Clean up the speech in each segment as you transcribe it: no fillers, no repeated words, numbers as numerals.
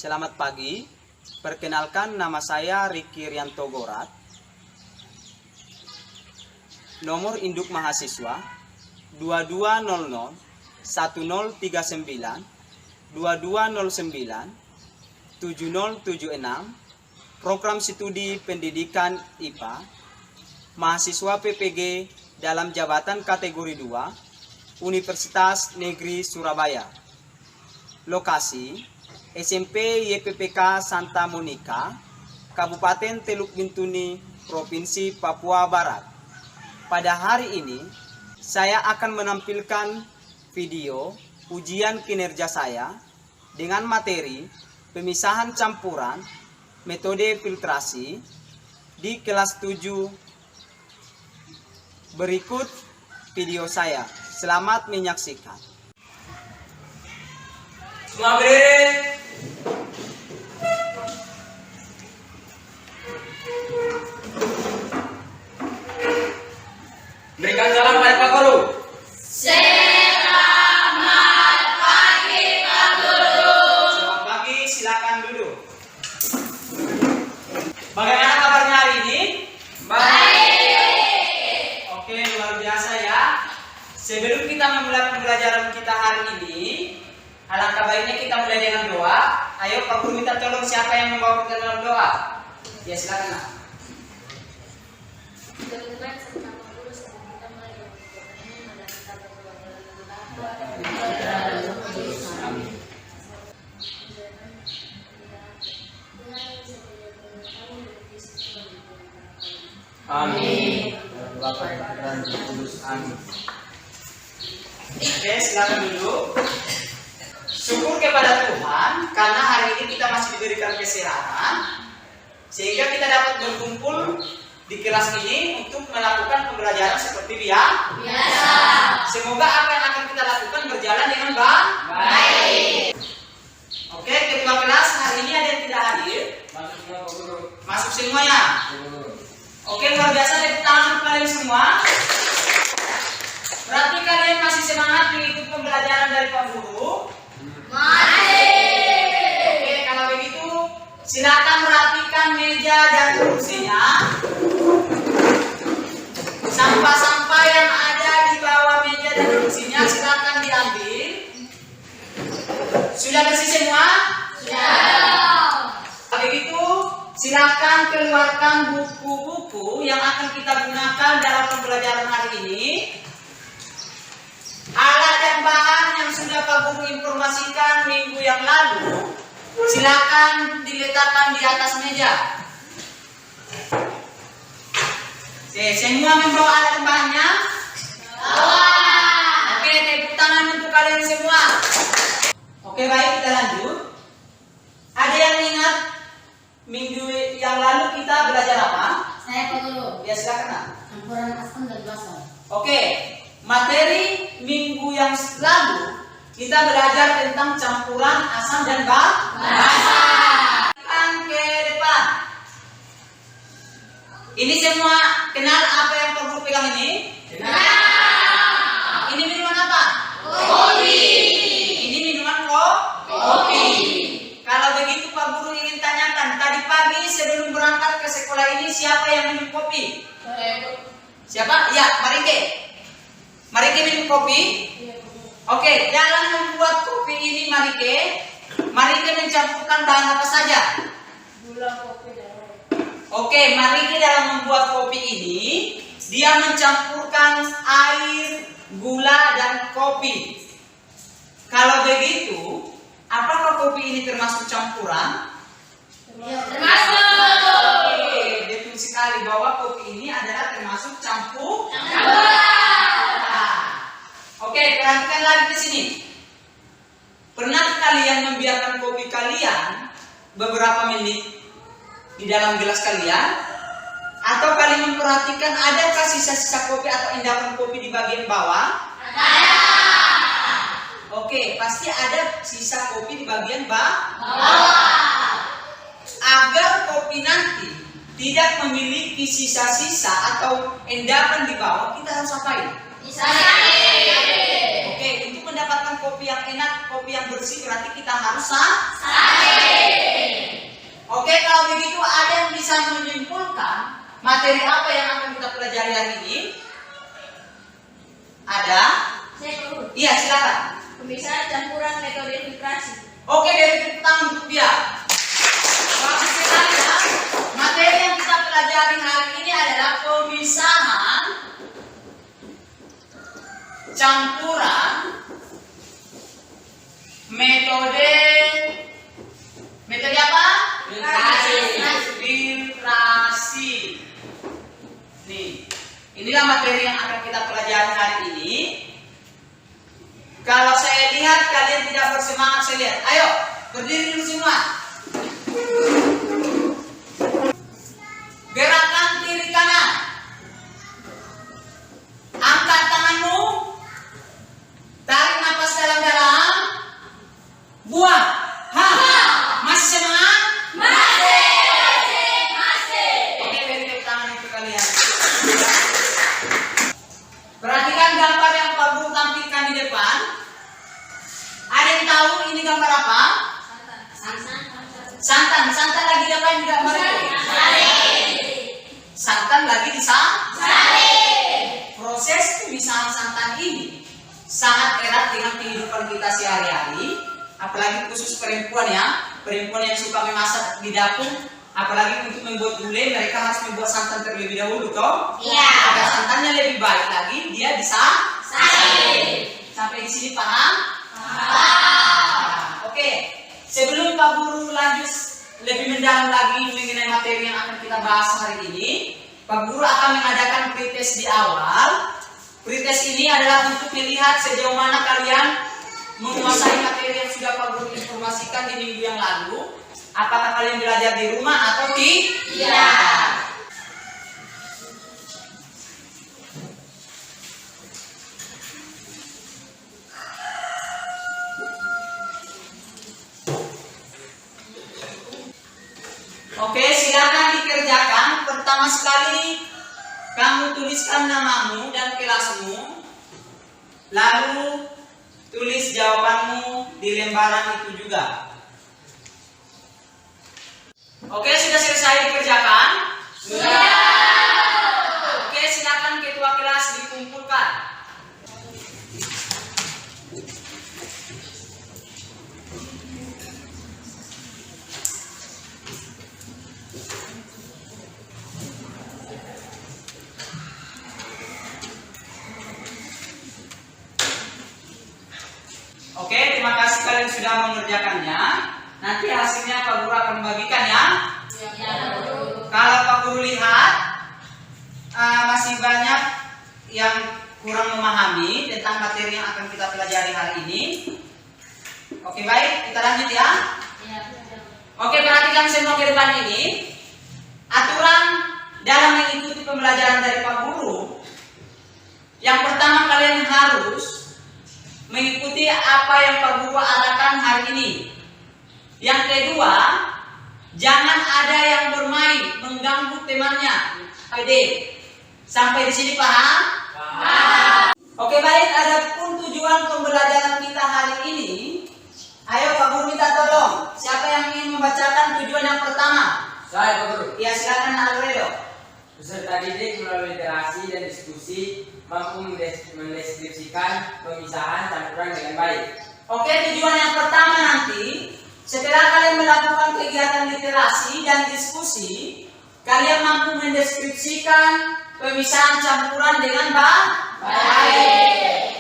Selamat pagi, perkenalkan nama saya Riki Rianto Gorat. Nomor induk mahasiswa 2200 1039 2209 7076. Program studi pendidikan IPA, mahasiswa PPG dalam jabatan kategori 2, Universitas Negeri Surabaya. Lokasi SMP YPPK Santa Monica, Kabupaten Teluk Bintuni, Provinsi Papua Barat. Pada hari ini, saya akan menampilkan video ujian kinerja saya dengan materi pemisahan campuran metode filtrasi di kelas 7. Berikut video saya. Selamat menyaksikan. Semua berdiri. Berikan salam pada Pak Guru. Selamat pagi Pak Guru. Selamat pagi, silakan duduk. Bagaimana kabarnya hari ini? Baik. Oke, luar biasa ya. Sebelum kita memulai pembelajaran kita hari ini, alangkah baiknya kita mulai dengan doa. Ayo Pak Guru minta tolong siapa yang membawa kita dalam doa. Ya silakan Nak. Amin. Amin. Oke, silakan duduk. Syukur kepada Tuhan karena hari ini kita masih diberikan kesehatan sehingga kita dapat berkumpul di kelas ini untuk melakukan pembelajaran seperti biasa. Semoga apa yang akan kita lakukan berjalan dengan baik. Oke, ketua kelas hari ini ada yang tidak hadir? Masuk semuanya. Oke, luar biasa, tepuk tangan untuk kalian semua. Berarti kalian masih semangat mengikuti pembelajaran dari Pak Guru? Oke, kalau begitu silakan rapikan meja dan kursinya. Sampah-sampah yang ada di bawah meja dan kursinya silakan diambil. Sudah bersih semua? Kalau begitu silakan keluarkan buku-buku yang akan kita gunakan dalam pembelajaran hari ini. Alat dan bahan yang sudah Pak Guru informasikan minggu yang lalu, silakan diletakkan di atas meja. Oke, semua membawa alat dan bahannya? Oke, tepuk tangan untuk kalian semua. Oke, baik, kita lanjut. Ada yang ingat minggu yang lalu kita belajar apa? Saya Pak Guru. Ya, silakan Nak. Campuran asam dan basa. Oke, materi minggu yang lalu kita belajar tentang campuran asam dan basa. Ke depan. Ini semua kenal apa yang Pak Guru pegang ini? Ini minuman apa? Kopi. Ini minuman kopi. Kalau begitu Pak Guru ingin tanyakan, tadi pagi sebelum berangkat ke sekolah ini siapa yang minum kopi? Siapa? Ya, Marike. Marike minum kopi? Oke, dalam membuat kopi ini Marike mencampurkan bahan apa saja? Gula, kopi, dan Oke, Marike dalam membuat kopi ini dia mencampurkan air, gula, dan kopi. Kalau begitu, apakah kopi ini termasuk campuran? termasuk. Oke, betul sekali bahwa kopi ini adalah termasuk campuran. Oke, perhatikan lagi di sini. Pernah kalian membiarkan kopi kalian beberapa menit di dalam gelas kalian? Atau kalian memperhatikan adakah sisa-sisa kopi atau endapan kopi di bagian bawah? Oke, pasti ada sisa kopi di bagian bawah. Agar kopi nanti tidak memiliki sisa-sisa atau endapan di bawah, kita harus apain? Oke, untuk mendapatkan mendapatkan kopi yang enak, kopi yang bersih, berarti kita harus Oke, kalau begitu ada yang bisa menyimpulkan materi apa yang akan kita pelajari hari ini? Ada? Saya perlu. Iya, silakan. Pemisahan campuran metode filtrasi. Oke, dari pertama untuk dia. Bagus sekali ya. Materi yang kita pelajari hari ini adalah pemisahan campuran metode apa? Filtrasi. Nih, inilah materi yang akan kita pelajari hari ini. Kalau saya lihat kalian tidak bersemangat, saya lihat. Ayo, berdiri dulu semua. Gerakan kiri kanan. Angkat tanganmu. Tarik nafas dalam-dalam. Buang. Masih semangat? Oke, beri tepuk tangan untuk kalian. Perhatikan gambar yang Pak Guru tampilkan di depan. Ada yang tahu ini gambar apa? Santan. Santan lagi diapain di gambar itu? Santan lagi Proses pemisahan santan ini sangat erat dengan kehidupan kita sehari-hari, apalagi khusus perempuan ya. Perempuan yang suka memasak di dapur, apalagi untuk membuat gulai, mereka harus membuat santan terlebih dahulu, toh? Iya. Agar santannya lebih baik lagi, dia bisa sampai di sini paham? Oke, sebelum Pak Guru lanjut lebih mendalam lagi mengenai materi yang akan kita bahas hari ini, Pak Guru akan mengadakan pretest di awal. Pretest ini adalah untuk melihat sejauh mana kalian menguasai materi yang sudah Pak Guru informasikan di minggu yang lalu. Apakah kalian belajar di rumah atau tidak? Oke, silakan dikerjakan. Pertama sekali kamu tuliskan namamu dan kelasmu, lalu tulis jawabanmu di lembaran itu juga. Oke, sudah selesai dikerjakan? Sudah. Oke, silakan ketua kelas dikumpulkan. Oke, terima kasih kalian sudah mengerjakannya. Nanti hasilnya Pak Guru akan membagikan ya. Kalau Pak Guru lihat masih banyak yang kurang memahami tentang materi yang akan kita pelajari hari ini. Oke, baik, kita lanjut ya. Oke, perhatikan semua ke depan ini. Aturan dalam mengikuti pembelajaran dari Pak Guru. Yang pertama, kalian harus mengikuti apa yang Pak Guru arahkan hari ini. Yang kedua, jangan ada yang bermain mengganggu temannya. Sampai di sini paham? Oke, baik. Adapun tujuan pembelajaran kita hari ini, ayo Pak Guru minta tolong. Siapa yang ingin membacakan tujuan yang pertama? Saya, Pak Guru. Ya, silakan Alfredo. Peserta didik melalui literasi dan diskusi mampu mendeskripsikan pemisahan campuran dengan baik. Oke, tujuan yang pertama nanti, setelah kalian melakukan kegiatan literasi dan diskusi, kalian mampu mendeskripsikan pemisahan campuran dengan baik.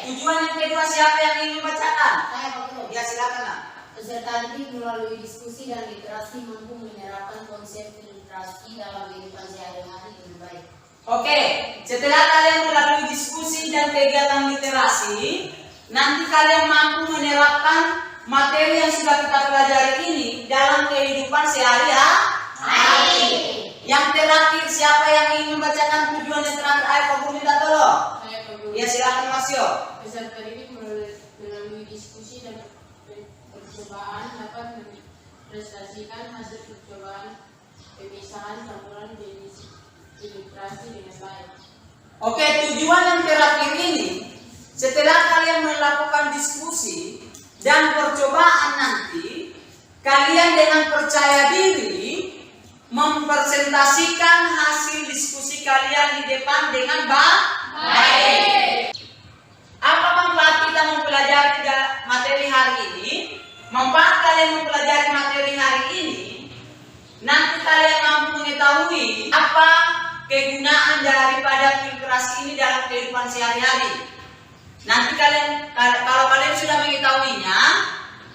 Tujuan yang kedua, siapa yang ingin membacakan? Saya Pak Guru. Ya, silakan. Peserta didik melalui diskusi dan literasi mampu menerapkan konsep filtrasi dalam kehidupan sehari-hari dengan baik. Oke, setelah kalian melalui diskusi dan kegiatan literasi, nanti kalian mampu menerapkan materi yang sudah kita pelajari ini dalam kehidupan sehari-hari. Yang terakhir, siapa yang ingin membacakan tujuan yang terakhir? Ayo, Pak Guru minta tolong. Saya Pak Guru. Ya, silakan Mas Yo. Peserta didik melalui diskusi dan percobaan dapat mempresentasikan hasil percobaan pemisahan campuran jenis filtrasi dengan baik. Oke, tujuan yang terakhir ini, Setelah kalian melakukan diskusi dan percobaan nanti, kalian dengan percaya diri mempresentasikan hasil diskusi kalian di depan dengan baik. Apa manfaat kita mempelajari materi hari ini? Manfaat kalian mempelajari materi hari ini, nanti kalian mampu mengetahui apa kegunaan daripada filtrasi ini dalam kehidupan sehari-hari. Nanti kalau kalian sudah mengetahuinya,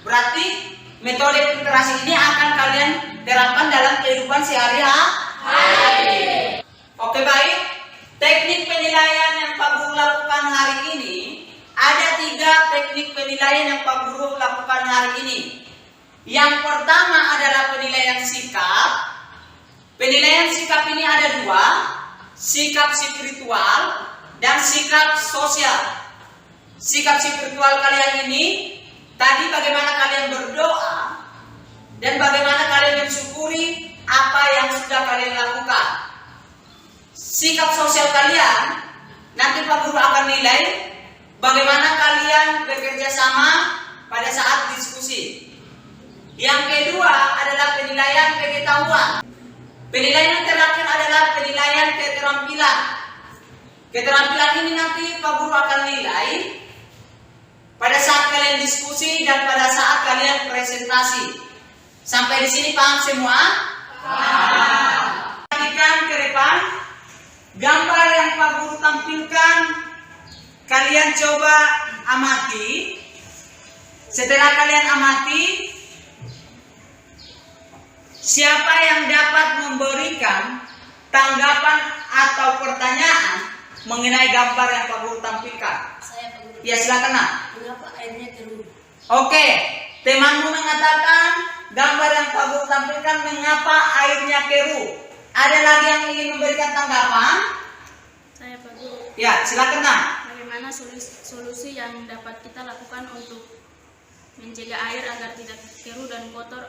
berarti metode filtrasi ini akan kalian terapkan dalam kehidupan sehari-hari. Oke, baik. Teknik penilaian yang Pak Guru lakukan hari ini, ada 3 teknik penilaian yang Pak Guru lakukan hari ini. Yang pertama adalah penilaian sikap. Penilaian sikap ini ada 2, sikap spiritual dan sikap sosial. Sikap spiritual kalian ini tadi bagaimana kalian berdoa dan bagaimana kalian mensyukuri apa yang sudah kalian lakukan. Sikap sosial kalian nanti Pak Guru akan nilai bagaimana kalian bekerja sama pada saat diskusi. Yang kedua adalah penilaian pengetahuan. Penilaian terakhir adalah penilaian keterampilan. Keterampilan ini nanti Pak Guru akan nilai pada saat kalian diskusi dan pada saat kalian presentasi. Sampai di sini paham semua? Paham. Lanjutkan ke depan. Gambar yang Pak Guru tampilkan, kalian coba amati. Setelah kalian amati, siapa yang dapat memberikan tanggapan atau pertanyaan mengenai gambar yang Pak Guru tampilkan? Saya Pak Guru. Ya, silakan nak. Mengapa airnya keruh? Oke, temanmu mengatakan gambar yang Pak Guru tampilkan mengapa airnya keruh. Ada lagi yang ingin memberikan tanggapan? Saya Pak Guru. Ya, silakan nak. Bagaimana solusi yang dapat kita lakukan untuk mencegah air agar tidak keruh dan kotor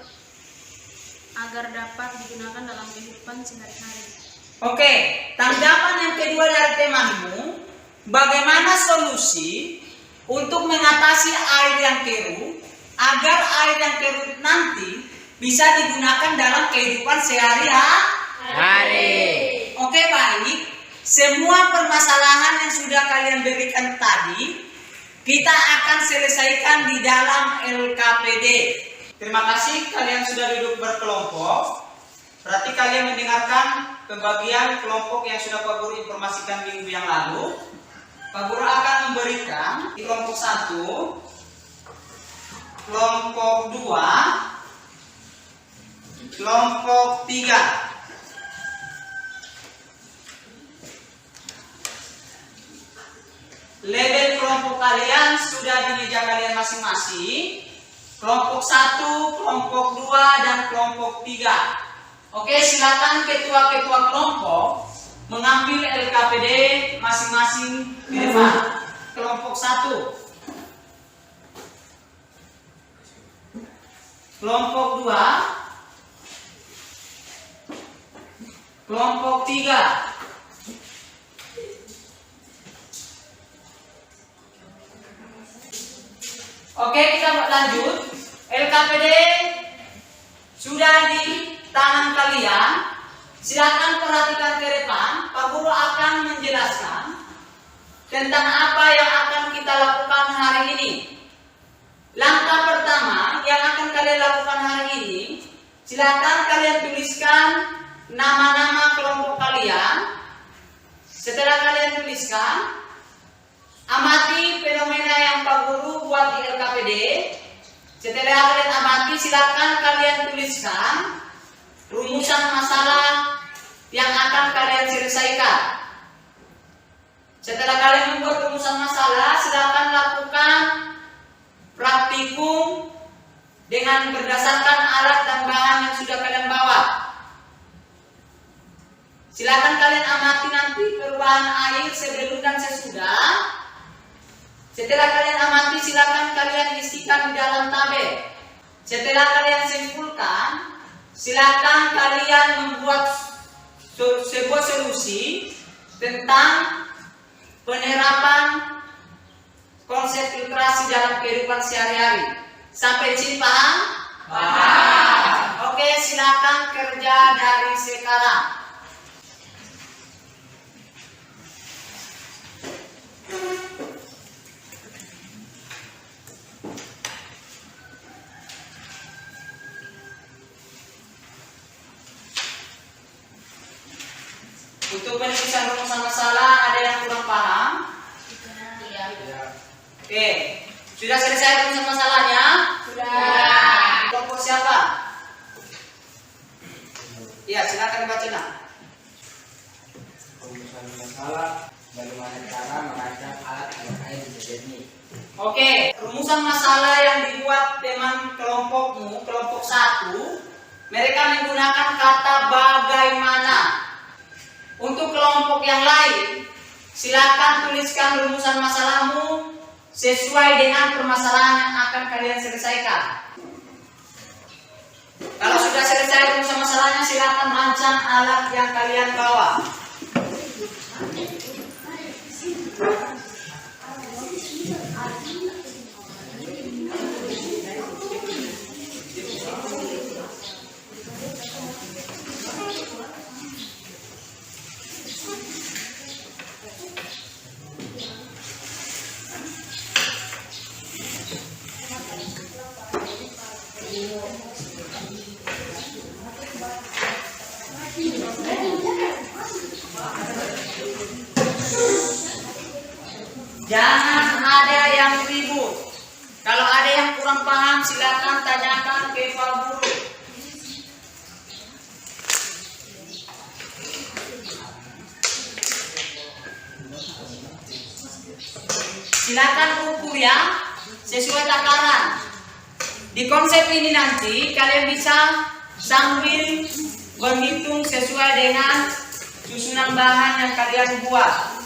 agar dapat digunakan dalam kehidupan sehari-hari? Oke, tanggapan yang kedua dari temanmu, bagaimana solusi untuk mengatasi air yang keruh agar air yang keruh nanti bisa digunakan dalam kehidupan sehari-hari? Oke, baik. Semua permasalahan yang sudah kalian berikan tadi kita akan selesaikan di dalam LKPD. Terima kasih kalian sudah duduk berkelompok. Berarti kalian mendengarkan pembagian kelompok yang sudah Pak Guru informasikan minggu yang lalu. Pak Guru akan memberikan di kelompok 1, kelompok 2, kelompok 3. Label kelompok kalian sudah di meja kalian masing-masing. Kelompok 1, kelompok 2, dan kelompok 3. Oke, silakan ketua-ketua kelompok mengambil LKPD masing-masing di depan. Kelompok 1, kelompok 2, kelompok 3. Oke, kita lanjut. LKPD sudah di tangan kalian. Silakan perhatikan ke depan. Pak Guru akan menjelaskan tentang apa yang akan kita lakukan hari ini. Langkah pertama yang akan kalian lakukan hari ini, silakan kalian tuliskan nama-nama kelompok kalian. Setelah kalian tuliskan, amati fenomena yang Pak Guru buat di LKPD. Setelah kalian amati, silakan kalian tuliskan rumusan masalah yang akan kalian selesaikan. Setelah kalian membuat rumusan masalah, silakan lakukan praktikum dengan berdasarkan alat dan bahan yang sudah kalian bawa. Silakan kalian amati nanti perubahan air sebelum dan sesudah. Setelah kalian amati, silakan kalian isikan di dalam tabel. Setelah kalian simpulkan, silakan kalian membuat sebuah solusi tentang penerapan konsep literasi dalam kehidupan sehari-hari. Sampai di sini paham? Paham. Oke, silakan kerja dari sekarang. Untuk penulisan rumusan masalah, ada yang kurang paham? Iya. Oke, sudah selesai rumusan masalahnya? Sudah. Kelompok siapa? Iya, silakan baca nak. Rumusan masalah bagaimana cara merancang alat air bisa jernih. Oke, rumusan masalah yang dibuat teman kelompokmu, kelompok 1, mereka menggunakan kata bagaimana. Untuk kelompok yang lain, silakan tuliskan rumusan masalahmu sesuai dengan permasalahan yang akan kalian selesaikan. Kalau sudah selesai rumusan masalahnya, silakan rancang alat yang kalian bawa. Jangan ada yang ribut. Kalau ada yang kurang paham, silakan tanyakan ke Pak Guru. Silakan ukur ya, sesuai takaran. Di konsep ini nanti kalian bisa sambil berhitung sesuai dengan susunan bahan yang kalian buat.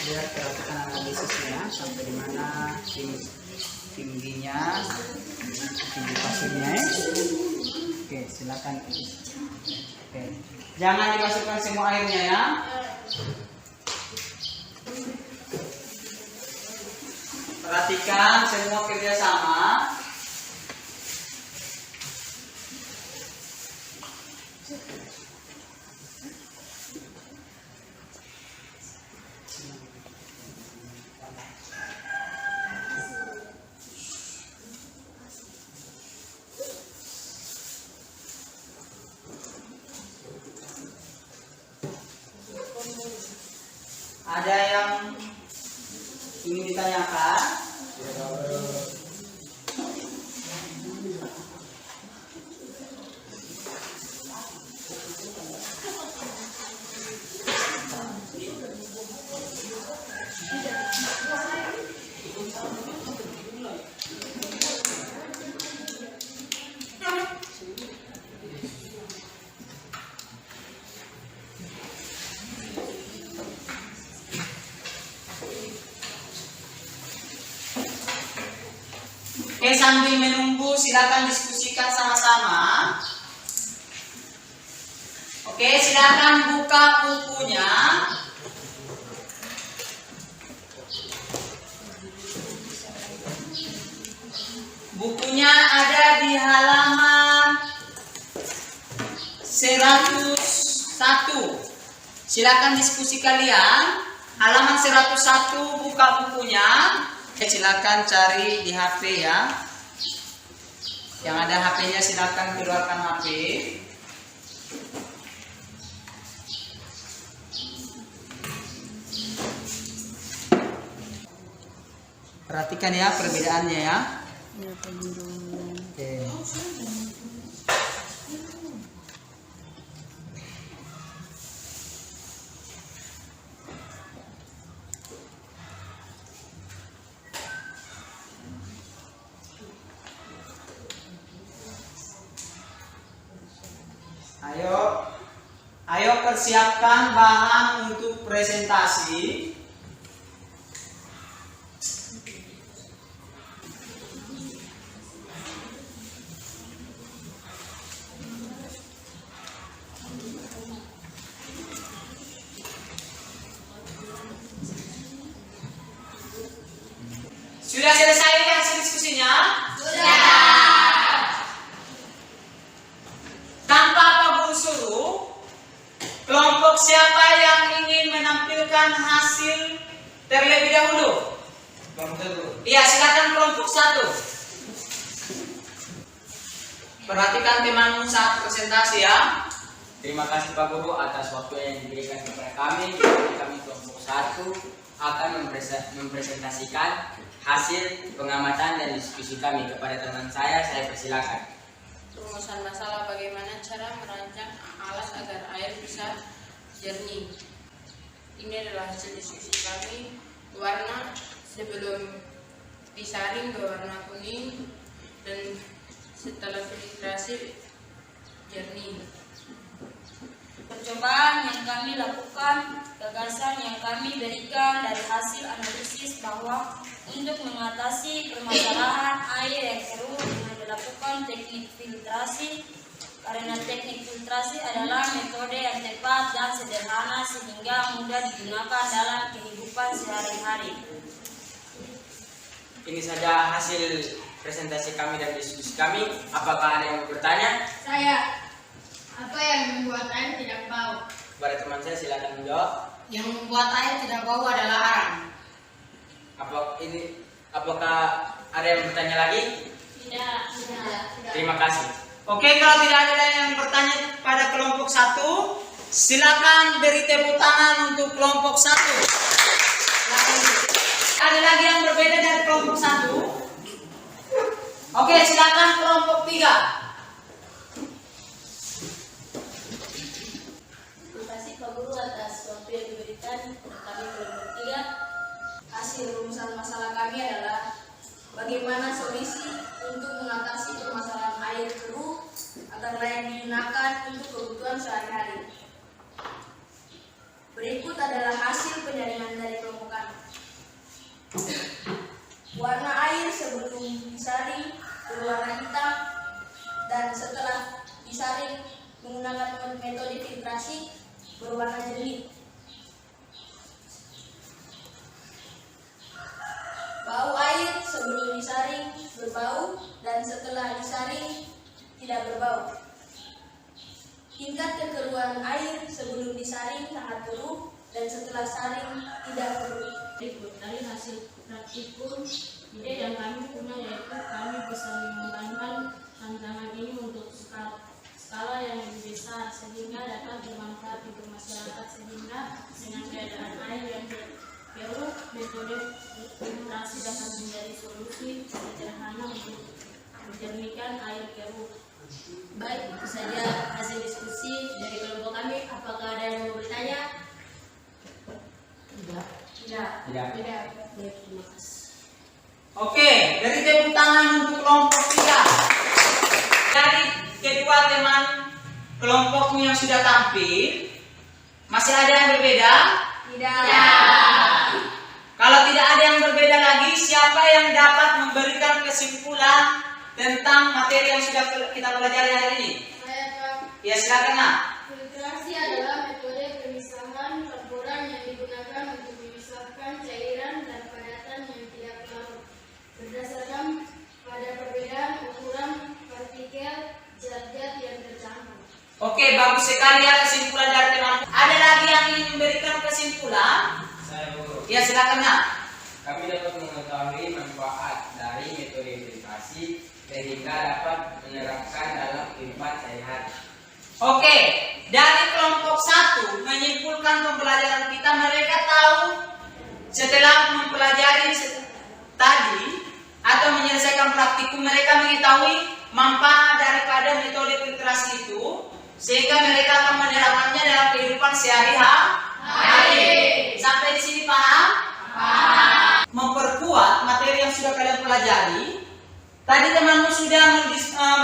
Lihat perhatikan analisisnya sampai di mana tingginya, tinggi pasirnya. Oke, silakan. Oke, jangan dimasukkan semua airnya ya. Perhatikan semua kerjasama. Ada yang ingin ditanyakan? Oke, sambil menunggu silakan diskusikan sama-sama. Oke, silakan buka bukunya. Bukunya ada di halaman 101. 1. Silakan diskusi kalian. Halaman 101 buka bukunya. Silakan cari di HP ya. Yang ada HP-nya silakan keluarkan HP. Perhatikan ya perbedaannya ya. Oke. Ayo persiapkan bahan untuk presentasi. Sudah selesai hasil diskusinya? Tanpa apa guru suruh, kelompok siapa yang ingin menampilkan hasil terlebih dahulu? Iya, silakan kelompok 1. Perhatikan temanmu saat presentasi ya. Terima kasih Pak Guru atas waktu yang diberikan kepada kami. Kami kelompok 1 akan mempresentasikan hasil pengamatan dan diskusi kami kepada teman saya persilakan. Rumusan masalah bagaimana cara merancang alas agar air bisa jernih. Ini adalah hasil diskusi kami. Warna sebelum disaring berwarna kuning dan setelah filtrasi jernih. Percobaan yang kami lakukan, gagasan yang kami berikan dari hasil analisis bahwa untuk mengatasi permasalahan air yang keruh dengan melakukan teknik filtrasi, karena teknik filtrasi adalah metode yang tepat dan sederhana sehingga mudah digunakan dalam kehidupan sehari-hari. Ini saja hasil presentasi kami dan diskusi kami. Apakah ada yang mau bertanya? Saya, apa yang membuat air tidak bau? Kepada teman saya silakan menjawab. Yang membuat air tidak bau adalah arang. Apakah ada yang bertanya lagi? Tidak. Terima kasih. Oke, kalau tidak ada yang bertanya pada kelompok 1, silakan beri tepuk tangan untuk kelompok 1. Ada lagi yang berbeda dari kelompok 1? Oke, silakan kelompok 3. Terima kasih Pak Guru atas waktu yang diberikan kami kelompok 3. Hasil rumusan masalah kami adalah bagaimana solusi untuk mengatasi permasalahan air keruh agar layak digunakan untuk kebutuhan sehari-hari. Berikut adalah hasil penyaringan dari kelompok kami. Warna air sebelum disaring berwarna hitam dan setelah disaring menggunakan metode filtrasi berwarna jernih. Bau air sebelum disaring berbau dan setelah disaring tidak berbau. Tingkat kekeruhan air sebelum disaring sangat keruh dan setelah saring tidak keruh. Dari hasil praktikum, ide yang kami punya yaitu kami bisa mengembangkan tantangan ini untuk skala yang lebih besar sehingga dapat bermanfaat untuk masyarakat, sehingga dengan keadaan air yang keruh, metode filtrasi dapat menjadi solusi sederhana untuk menjernihkan air keruh. Baik, itu saja hasil diskusi dari kelompok kami. Apakah ada yang mau bertanya? Tidak. Tidak. Baik, terima kasih. Oke, beri tepuk tangan untuk kelompok 3. Dari kedua teman kelompokmu yang sudah tampil, masih ada yang berbeda? Tidak. Kalau tidak ada yang berbeda lagi, siapa yang dapat memberikan kesimpulan tentang materi yang sudah kita pelajari hari ini? Saya, Pak. Ya, silakan, Nak. Filtrasi adalah metode pemisahan campuran yang digunakan untuk memisahkan cairan dan padatan yang tidak larut berdasarkan pada perbedaan ukuran partikel zat-zat yang tercampur. Oke, bagus sekali ya kesimpulan dari teman. Ada lagi yang ingin memberikan kesimpulan? Saya guru. Ya silakan ya. Kami dapat mengetahui manfaat dari metode filtrasi sehingga dapat menerapkan dalam kehidupan sehari-hari. Oke, dari kelompok 1 menyimpulkan pembelajaran kita, mereka tahu setelah mempelajari tadi atau menyelesaikan praktikum, mereka mengetahui manfaat daripada metode filtrasi itu, sehingga mereka akan menerapkannya dalam kehidupan sehari-hari. Sampai di sini paham? Paham. Memperkuat materi yang sudah kalian pelajari. Tadi temanmu sudah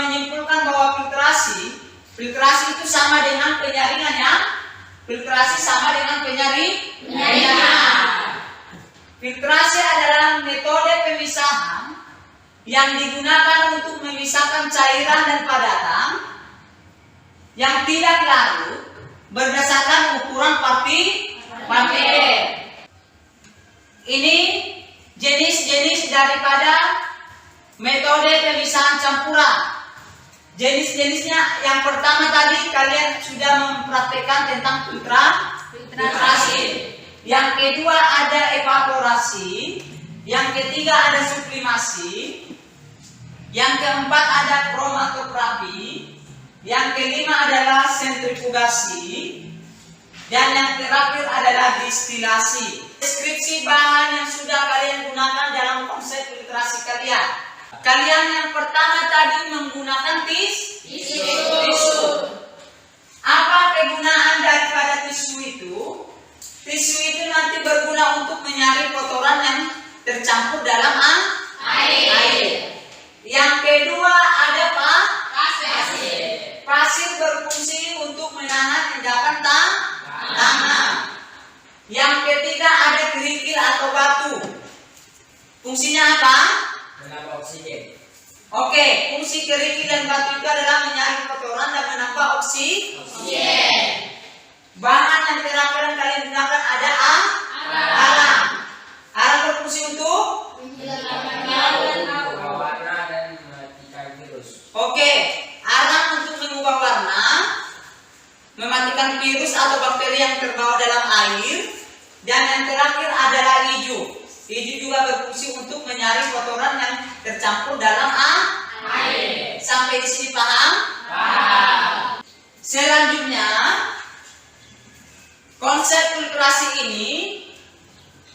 menyimpulkan bahwa filtrasi itu sama dengan penyaringan ya. Filtrasi sama dengan penyaringan. Filtrasi adalah metode pemisahan yang digunakan untuk memisahkan cairan dan padatan yang tidak larut berdasarkan ukuran partikel. Ini jenis-jenis daripada metode pemisahan campuran. Jenis-jenisnya yang pertama tadi kalian sudah mempraktekkan tentang filtrasi. Yang kedua ada evaporasi. Yang ketiga ada sublimasi. Yang keempat ada kromatografi. Yang kelima adalah sentrifugasi. Dan yang terakhir adalah distilasi. Deskripsi bahan yang sudah kalian gunakan dalam konsep filtrasi kalian. Kalian yang pertama tadi menggunakan tisu. Apa kegunaan daripada tisu itu? Tisu itu nanti berguna untuk menyaring kotoran yang tercampur dalam air. Yang kedua ada pasir. Pasir berfungsi untuk menahan endapan tanah. Yang ketiga ada kerikil atau batu. Fungsinya apa? Menambah oksigen. Oke, fungsi kerikil dan batu itu adalah menyaring kotoran dan menambah oksigen. Bahan yang terakhir kalian gunakan ada arang. Arang berfungsi untuk Mengubah warna dan mematikan virus. Oke, arang untuk mengubah warna, mematikan virus atau bakteri yang terbawa dalam air. Dan yang terakhir adalah hijau. Hijau juga berfungsi untuk menyaring kotoran yang tercampur dalam air. Sampai di sini paham? Paham. Selanjutnya, konsep filtrasi ini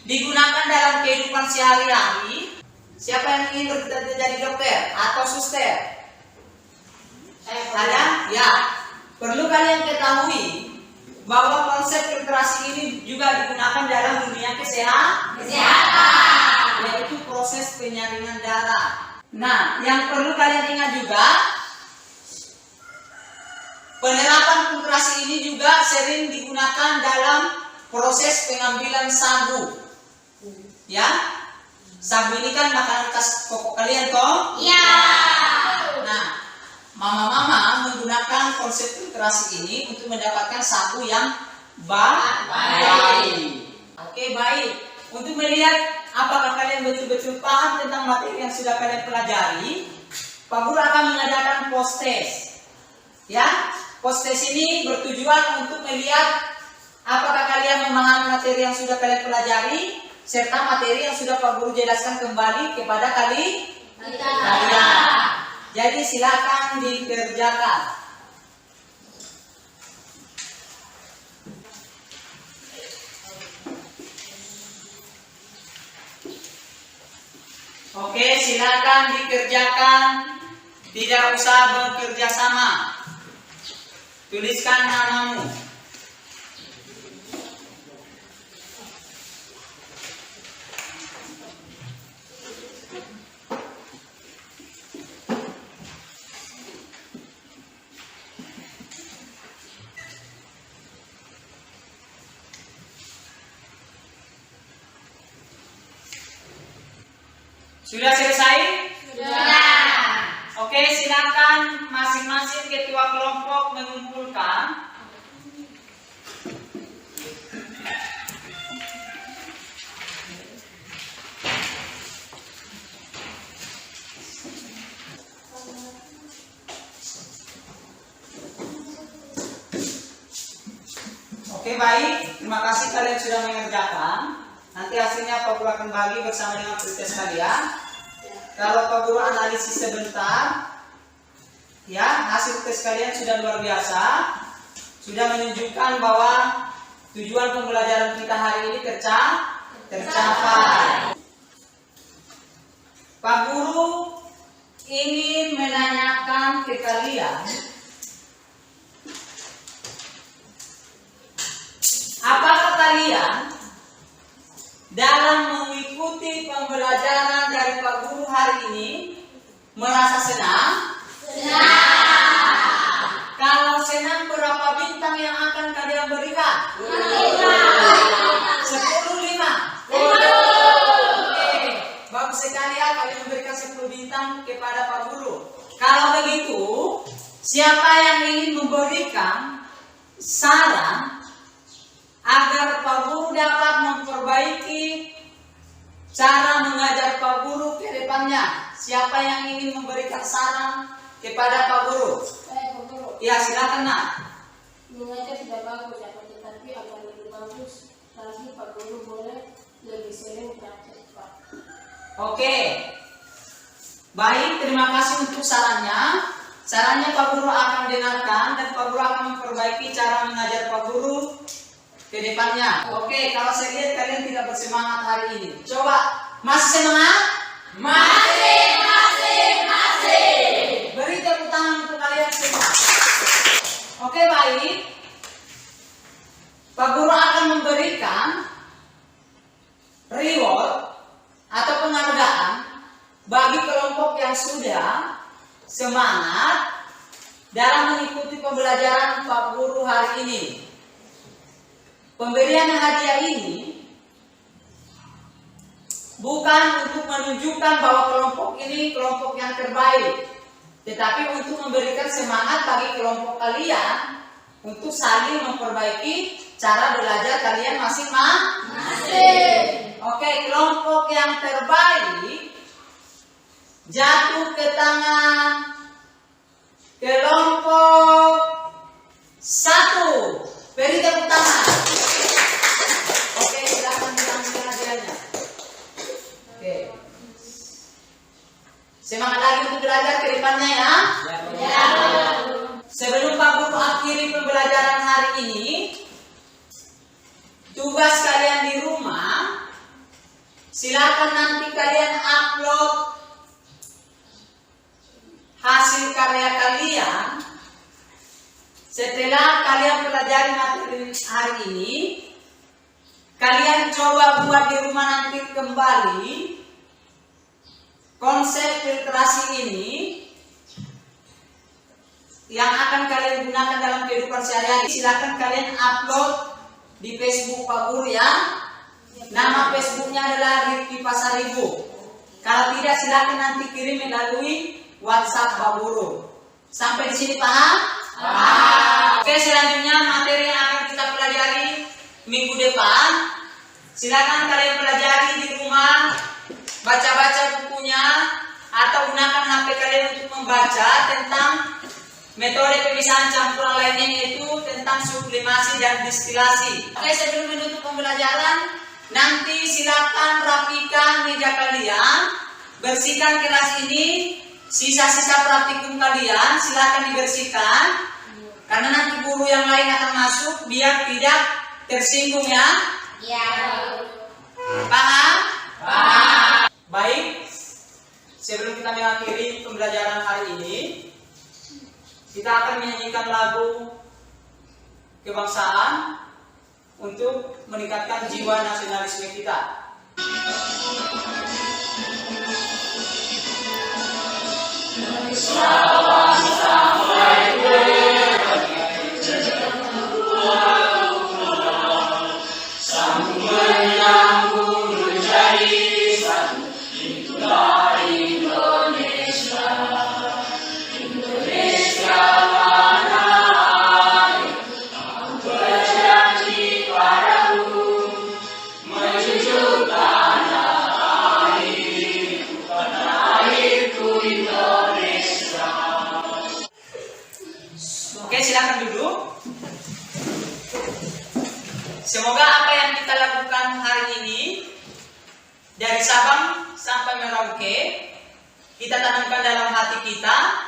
digunakan dalam kehidupan sehari-hari. Siapa yang ingin bercita-cita jadi dokter atau suster? Ada? Ya. Perlu kalian ketahui bahwa konsep filtrasi ini juga digunakan dalam dunia kesehatan, yaitu proses penyaringan darah. Nah, yang perlu kalian ingat juga, penerapan filtrasi ini juga sering digunakan dalam proses pengambilan sagu. Ya, sagu ini kan makanan khas pokok kalian toh? Iya. Nah, mama-mama menggunakan konsep filtrasi ini untuk mendapatkan sagu yang baik. Oke, baik. Untuk melihat apakah kalian betul-betul paham tentang materi yang sudah kalian pelajari, Pak Guru akan mengadakan post test. Ya, post test ini bertujuan untuk melihat apakah kalian memahami materi yang sudah kalian pelajari serta materi yang sudah Pak Guru jelaskan kembali kepada kalian. Jadi silakan dikerjakan. Oke, silakan dikerjakan. Tidak usah bekerja sama. Tuliskan namamu. Sudah selesai? Sudah. Oke, silakan masing-masing ketua kelompok mengumpulkan. Oke, baik. Terima kasih kalian sudah mengerjakan. Nanti hasilnya Pak Guru akan bagi bersama dengan pretest kalian. Kalau Pak Guru analisis sebentar, ya, hasil tes kalian sudah luar biasa. Sudah menunjukkan bahwa tujuan pembelajaran kita hari ini tercapai. Pak Guru ingin menanyakan ke kalian, apakah kalian dalam mengikuti pembelajaran dari Pak Guru hari ini merasa senang? Kalau senang, berapa bintang yang akan kalian berikan? 10, 5. Oke, bagus sekali ya, kalian memberikan 10 bintang kepada Pak Guru. Kalau begitu, siapa yang ingin memberikan saran agar Pak Guru dapat memperbaiki cara mengajar Pak Guru ke depannya? Siapa yang ingin memberikan saran kepada Pak Guru? Saya Pak Guru. Ya, silakan nak. Mengajar sudah bagus ya, tetapi akan lebih bagus lagi Pak Guru boleh lebih sering praktek Pak. Oke. Baik, terima kasih untuk sarannya. Sarannya Pak Guru akan dengarkan dan Pak Guru akan memperbaiki cara mengajar Pak Guru ke depannya. Oke, kalau saya lihat kalian tidak bersemangat hari ini. Coba, masih semangat? Masih. Beri tepuk tangan untuk kalian semua. Oke, baik. Pak Guru akan memberikan reward atau penghargaan bagi kelompok yang sudah semangat dalam mengikuti pembelajaran Pak Guru hari ini. Pemberian hadiah ini bukan untuk menunjukkan bahwa kelompok ini kelompok yang terbaik, tetapi untuk memberikan semangat bagi kelompok kalian untuk saling memperbaiki cara belajar kalian masing-masing. Oke, kelompok yang terbaik jatuh ke tangan kelompok 1. Beri tepuk tangan. Oke, silakan diambil hadiahnya. Oke. Semangat lagi untuk belajar ke depannya ya. Sebelum Pak Guru akhiri pembelajaran hari ini, tugas kalian di rumah, silakan nanti kalian upload hasil karya kalian setelah kalian pelajari materi hari ini. Kalian coba buat di rumah nanti kembali konsep literasi ini yang akan kalian gunakan dalam kehidupan sehari-hari. Silakan kalian upload di Facebook Pak Guru ya. Nama Facebooknya adalah Rifki Pasaribu. Kalau tidak, silakan nanti kirim melalui WhatsApp Pak Guru. Sampai di sini paham? Paham. Oke, selanjutnya materi yang akan kita pelajari minggu depan. Silakan kalian pelajari di rumah, baca-baca bukunya atau gunakan HP kalian untuk membaca tentang metode pemisahan campuran lainnya, yaitu tentang sublimasi dan distilasi. Oke, sebelum menutup pembelajaran, nanti silakan rapikan meja kalian, bersihkan kelas ini, sisa-sisa praktikum kalian silakan dibersihkan, karena nanti guru yang lain akan masuk biar tidak tersinggung ya. Paham? Paham. Baik, sebelum kita mengakhiri pembelajaran hari ini, kita akan menyanyikan lagu kebangsaan untuk meningkatkan jiwa nasionalisme kita. Oke, silakan duduk. Semoga apa yang kita lakukan hari ini dari Sabang sampai Merauke kita tanamkan dalam hati kita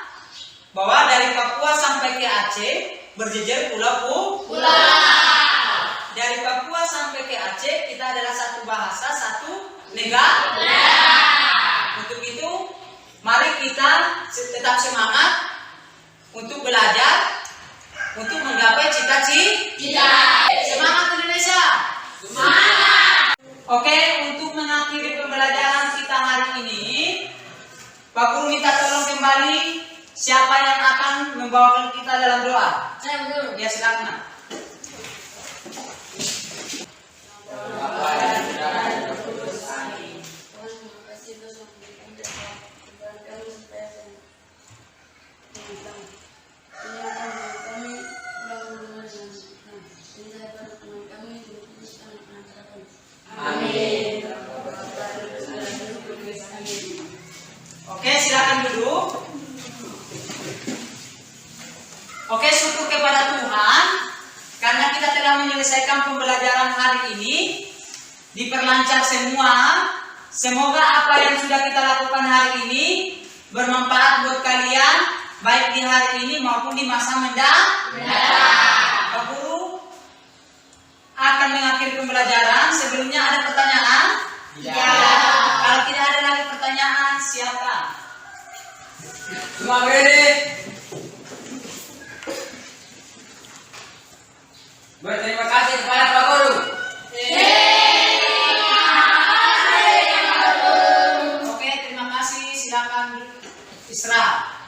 bahwa dari Papua sampai ke Aceh berjejer pulau. Dari Papua sampai ke Aceh kita adalah satu bahasa, satu negara. Untuk itu mari kita tetap semangat untuk belajar, untuk menggapai cita-cita. Semangat Indonesia. Semangat. Oke, untuk mengakhiri pembelajaran kita hari ini, Pak Guru minta tolong kembali siapa yang akan membawakan kita dalam doa. Ya, silakan. Oke, silakan duduk. Oke, syukur kepada Tuhan karena kita telah menyelesaikan pembelajaran hari ini, diperlancar semua. Semoga apa yang sudah kita lakukan hari ini bermanfaat buat kalian, baik di hari ini maupun di masa mendatang. Pak Guru akan mengakhiri pembelajaran. Sebelumnya ada pertanyaan? Ya. Kalau tidak ada lagi pertanyaan, silakan. Semua berdiri. Berterima kasih kepada Pak Guru. Oke, terima kasih. Silakan istirahat.